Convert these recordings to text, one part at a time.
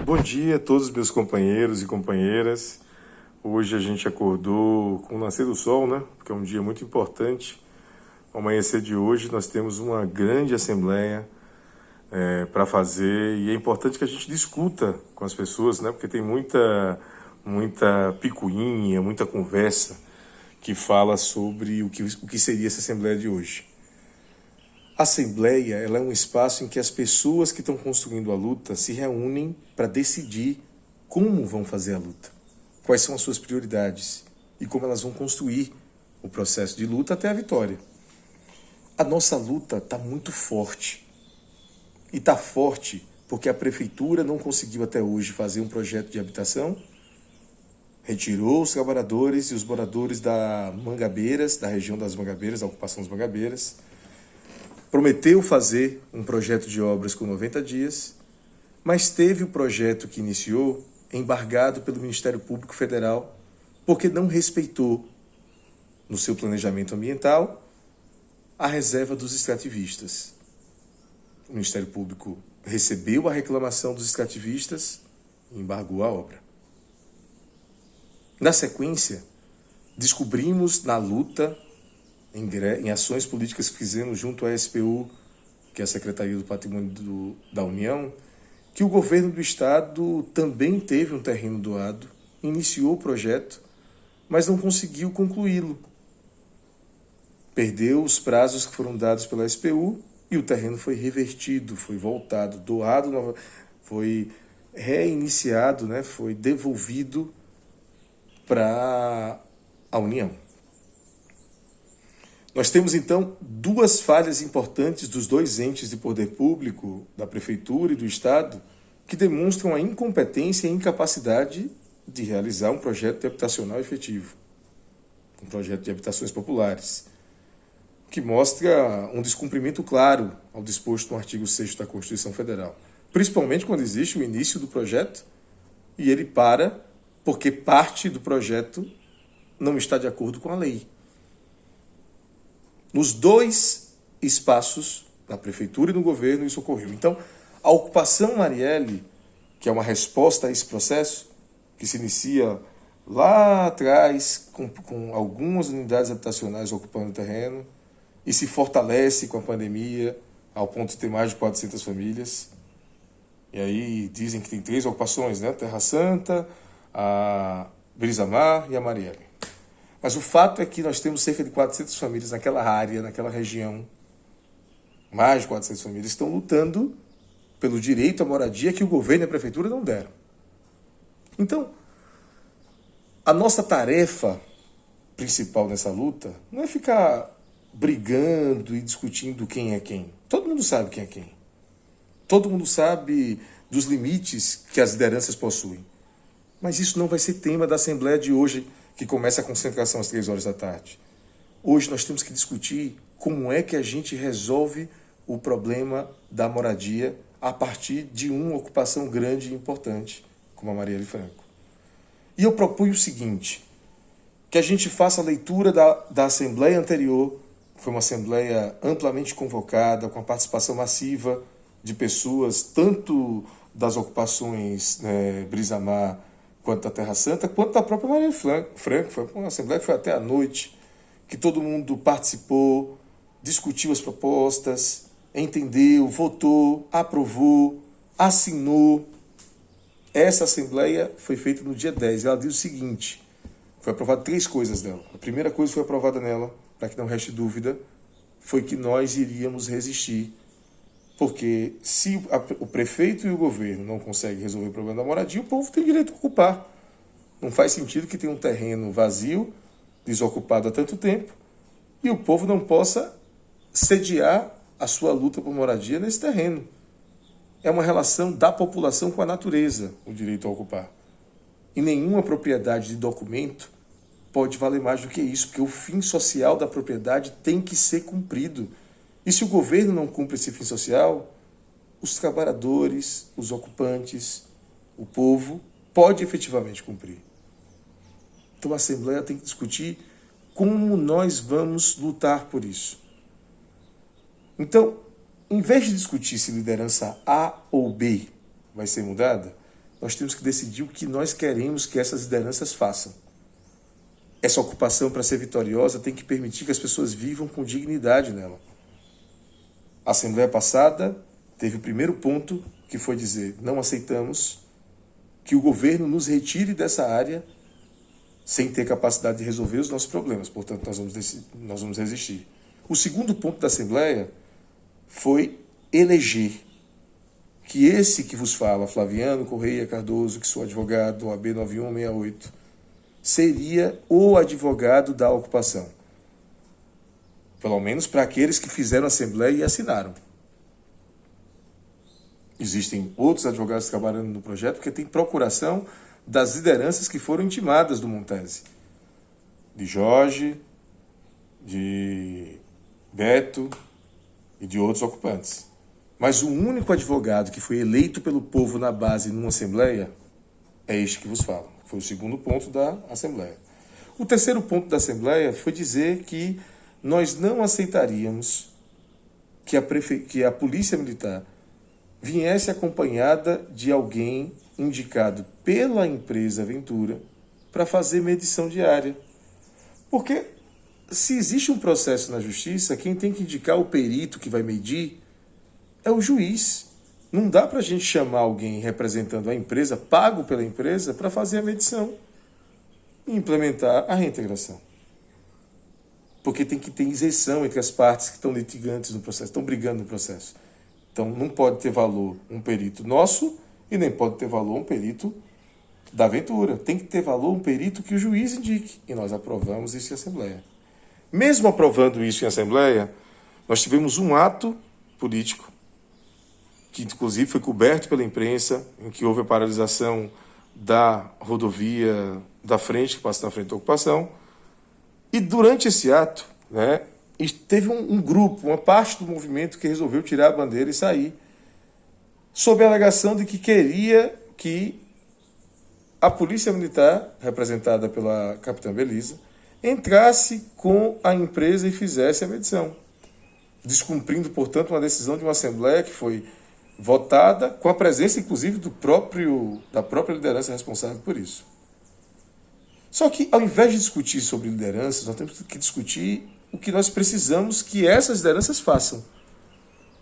Bom dia a todos os meus companheiros e companheiras. Hoje a gente acordou com o nascer do sol, né? Porque é um dia muito importante. No amanhecer de hoje nós temos uma grande assembleia para fazer e é importante que a gente discuta com as pessoas, né? Porque tem muita picuinha, muita conversa que fala sobre o que seria essa assembleia de hoje. A Assembleia ela é um espaço em que as pessoas que estão construindo a luta se reúnem para decidir como vão fazer a luta, quais são as suas prioridades e como elas vão construir o processo de luta até a vitória. A nossa luta está muito forte. E está forte porque a prefeitura não conseguiu até hoje fazer um projeto de habitação, retirou os trabalhadores e os moradores da Mangabeiras, da região das Mangabeiras, da ocupação das Mangabeiras, prometeu fazer um projeto de obras com 90 dias, mas teve o projeto que iniciou embargado pelo Ministério Público Federal porque não respeitou, no seu planejamento ambiental, a reserva dos extrativistas. O Ministério Público recebeu a reclamação dos extrativistas e embargou a obra. Na sequência, descobrimos na luta, em ações políticas que fizemos junto à SPU, que é a Secretaria do Patrimônio da União, que o governo do estado também teve um terreno doado, iniciou o projeto, mas não conseguiu concluí-lo. Perdeu os prazos que foram dados pela SPU e o terreno foi revertido, foi voltado, doado, foi reiniciado, né? Foi devolvido para a União. Nós temos, então, duas falhas importantes dos dois entes de poder público, da Prefeitura e do Estado, que demonstram a incompetência e a incapacidade de realizar um projeto habitacional efetivo, um projeto de habitações populares, que mostra um descumprimento claro ao disposto no artigo 6º da Constituição Federal, principalmente quando existe o início do projeto e ele para porque parte do projeto não está de acordo com a lei. Nos dois espaços, na Prefeitura e no governo, isso ocorreu. Então, a ocupação Marielle, que é uma resposta a esse processo, que se inicia lá atrás, com algumas unidades habitacionais ocupando o terreno, e se fortalece com a pandemia, ao ponto de ter mais de 400 famílias. E aí dizem que tem 3 ocupações, né? Terra Santa, a Brisa Mar e a Marielle. Mas o fato é que nós temos cerca de 400 famílias naquela área, naquela região. Mais de 400 famílias estão lutando pelo direito à moradia que o governo e a prefeitura não deram. Então, a nossa tarefa principal nessa luta não é ficar brigando e discutindo quem é quem. Todo mundo sabe quem é quem. Todo mundo sabe dos limites que as lideranças possuem. Mas isso não vai ser tema da Assembleia de hoje, que começa a concentração às 3 horas da tarde. Hoje nós temos que discutir como é que a gente resolve o problema da moradia a partir de uma ocupação grande e importante, como a Marielle Franco. E eu proponho o seguinte, que a gente faça a leitura da Assembleia anterior, foi uma Assembleia amplamente convocada, com a participação massiva de pessoas, tanto das ocupações Brisa Mar, quanto da Terra Santa, quanto da própria Marielle Franco. Foi uma assembleia que foi até à noite, que todo mundo participou, discutiu as propostas, entendeu, votou, aprovou, assinou. Essa assembleia foi feita no dia 10. Ela diz o seguinte, foi aprovado 3 coisas dela. A primeira coisa que foi aprovada nela, para que não reste dúvida, foi que nós iríamos resistir. Porque se o prefeito e o governo não conseguem resolver o problema da moradia, o povo tem direito a ocupar. Não faz sentido que tenha um terreno vazio, desocupado há tanto tempo, e o povo não possa sediar a sua luta por moradia nesse terreno. É uma relação da população com a natureza, o direito a ocupar. E nenhuma propriedade de documento pode valer mais do que isso, porque o fim social da propriedade tem que ser cumprido. E se o governo não cumpre esse fim social, os trabalhadores, os ocupantes, o povo, pode efetivamente cumprir. Então a Assembleia tem que discutir como nós vamos lutar por isso. Então, em vez de discutir se liderança A ou B vai ser mudada, nós temos que decidir o que nós queremos que essas lideranças façam. Essa ocupação, para ser vitoriosa, tem que permitir que as pessoas vivam com dignidade nela. A Assembleia passada teve o primeiro ponto, que foi dizer: não aceitamos que o governo nos retire dessa área sem ter capacidade de resolver os nossos problemas. Portanto, nós vamos resistir. O segundo ponto da Assembleia foi eleger que esse que vos fala, Flaviano Correia Cardoso, que sou advogado do OAB 9168, seria o advogado da ocupação. Pelo menos para aqueles que fizeram a Assembleia e assinaram. Existem outros advogados trabalhando no projeto, porque tem procuração das lideranças que foram intimadas do Montese. De Jorge, de Beto e de outros ocupantes. Mas o único advogado que foi eleito pelo povo na base numa Assembleia é este que vos fala. Foi o segundo ponto da Assembleia. O terceiro ponto da Assembleia foi dizer que nós não aceitaríamos que a Polícia Militar viesse acompanhada de alguém indicado pela empresa Ventura para fazer medição diária. Porque se existe um processo na Justiça, quem tem que indicar o perito que vai medir é o juiz. Não dá para a gente chamar alguém representando a empresa, pago pela empresa, para fazer a medição e implementar a reintegração. Porque tem que ter isenção entre as partes que estão litigantes no processo, estão brigando no processo. Então não pode ter valor um perito nosso e nem pode ter valor um perito da Ventura. Tem que ter valor um perito que o juiz indique. E nós aprovamos isso em Assembleia. Mesmo aprovando isso em Assembleia, nós tivemos um ato político, que inclusive foi coberto pela imprensa, em que houve a paralisação da rodovia da frente, que passa na frente da ocupação. E durante esse ato, teve um grupo, uma parte do movimento que resolveu tirar a bandeira e sair, sob a alegação de que queria que a Polícia Militar, representada pela capitã Belisa, entrasse com a empresa e fizesse a medição, descumprindo, portanto, uma decisão de uma Assembleia que foi votada com a presença, inclusive, da própria liderança responsável por isso. Só que, ao invés de discutir sobre lideranças, nós temos que discutir o que nós precisamos que essas lideranças façam.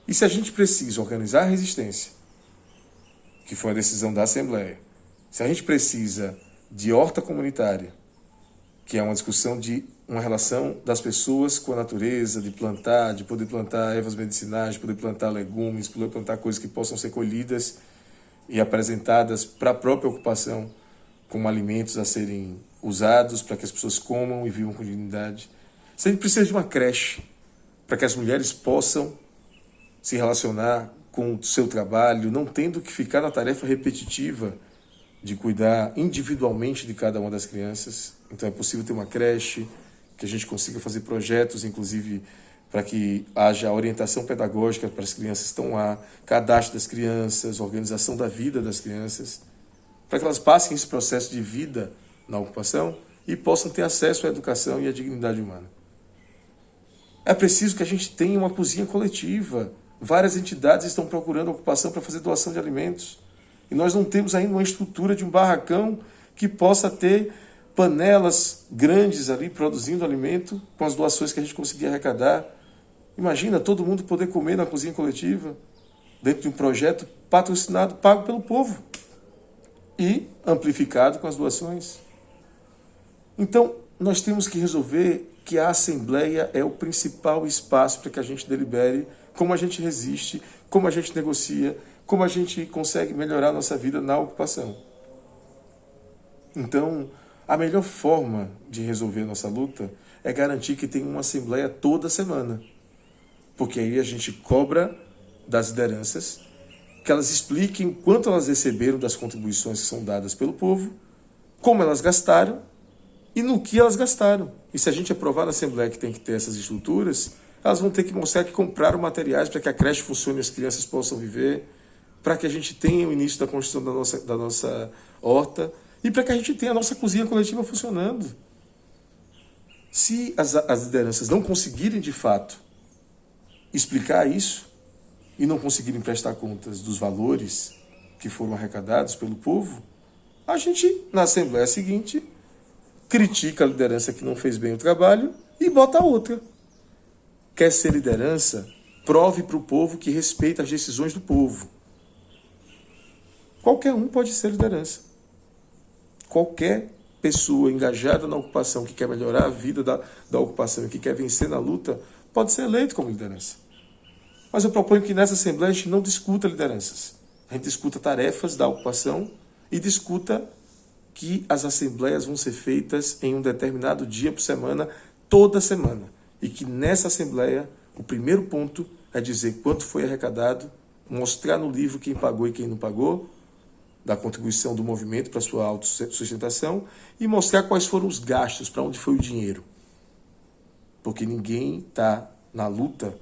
E se a gente precisa organizar a resistência, que foi a decisão da Assembleia, se a gente precisa de horta comunitária, que é uma discussão de uma relação das pessoas com a natureza, de plantar, de poder plantar ervas medicinais, de poder plantar legumes, poder plantar coisas que possam ser colhidas e apresentadas para a própria ocupação como alimentos a serem usados para que as pessoas comam e vivam com dignidade. Se a gente precisa de uma creche para que as mulheres possam se relacionar com o seu trabalho, não tendo que ficar na tarefa repetitiva de cuidar individualmente de cada uma das crianças. Então é possível ter uma creche, que a gente consiga fazer projetos, inclusive, para que haja orientação pedagógica para as crianças que estão lá, cadastro das crianças, organização da vida das crianças, para que elas passem esse processo de vida na ocupação e possam ter acesso à educação e à dignidade humana. É preciso que a gente tenha uma cozinha coletiva. Várias entidades estão procurando ocupação para fazer doação de alimentos. E nós não temos ainda uma estrutura de um barracão que possa ter panelas grandes ali produzindo alimento com as doações que a gente conseguir arrecadar. Imagina todo mundo poder comer na cozinha coletiva dentro de um projeto patrocinado, pago pelo povo e amplificado com as doações. Então, nós temos que resolver que a Assembleia é o principal espaço para que a gente delibere como a gente resiste, como a gente negocia, como a gente consegue melhorar a nossa vida na ocupação. Então, a melhor forma de resolver a nossa luta é garantir que tem uma Assembleia toda semana. Porque aí a gente cobra das lideranças que elas expliquem quanto elas receberam das contribuições que são dadas pelo povo, como elas gastaram e no que elas gastaram. E se a gente aprovar na Assembleia que tem que ter essas estruturas, elas vão ter que mostrar que compraram materiais para que a creche funcione e as crianças possam viver, para que a gente tenha o início da construção da nossa horta e para que a gente tenha a nossa cozinha coletiva funcionando. Se as lideranças não conseguirem, de fato, explicar isso e não conseguirem prestar contas dos valores que foram arrecadados pelo povo, a gente, na Assembleia seguinte, critica a liderança que não fez bem o trabalho e bota outra. Quer ser liderança? Prove para o povo que respeita as decisões do povo. Qualquer um pode ser liderança. Qualquer pessoa engajada na ocupação, que quer melhorar a vida da ocupação e que quer vencer na luta, pode ser eleito como liderança. Mas eu proponho que nessa Assembleia a gente não discuta lideranças. A gente discuta tarefas da ocupação e discuta que as assembleias vão ser feitas em um determinado dia por semana, toda semana. E que nessa Assembleia, o primeiro ponto é dizer quanto foi arrecadado, mostrar no livro quem pagou e quem não pagou, da contribuição do movimento para a sua autossustentação e mostrar quais foram os gastos, para onde foi o dinheiro. Porque ninguém está na luta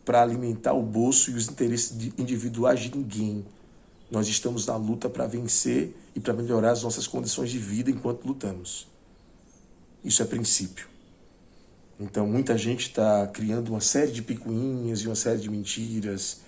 para alimentar o bolso e os interesses individuais de ninguém. Nós estamos na luta para vencer e para melhorar as nossas condições de vida enquanto lutamos. Isso é princípio. Então, muita gente está criando uma série de picuinhas e uma série de mentiras,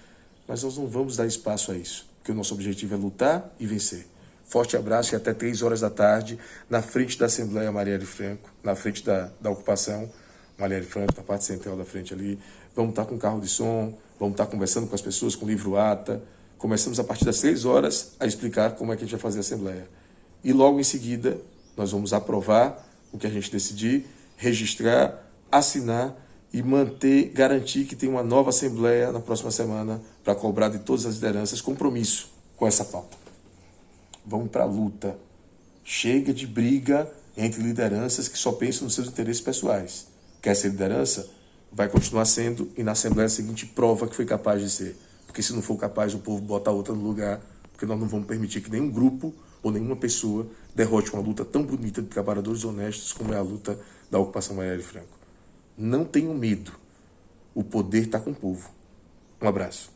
mas nós não vamos dar espaço a isso, porque o nosso objetivo é lutar e vencer. Forte abraço e até 3 horas da tarde, na frente da Assembleia Marielle Franco, na frente da ocupação, Marielle Franco, na parte central da frente ali. Vamos estar com carro de som, vamos estar conversando com as pessoas, com o livro ata. Começamos a partir das 6 horas a explicar como é que a gente vai fazer a Assembleia. E logo em seguida, nós vamos aprovar o que a gente decidir, registrar, assinar e manter, garantir que tem uma nova Assembleia na próxima semana para cobrar de todas as lideranças compromisso com essa pauta. Vamos para a luta. Chega de briga entre lideranças que só pensam nos seus interesses pessoais. Quer ser liderança? Vai continuar sendo e na Assembleia seguinte prova que foi capaz de ser. Porque se não for capaz, o povo bota a outra no lugar, porque nós não vamos permitir que nenhum grupo ou nenhuma pessoa derrote uma luta tão bonita de trabalhadores honestos como é a luta da ocupação Marielle Franco. Não tenham medo. O poder está com o povo. Um abraço.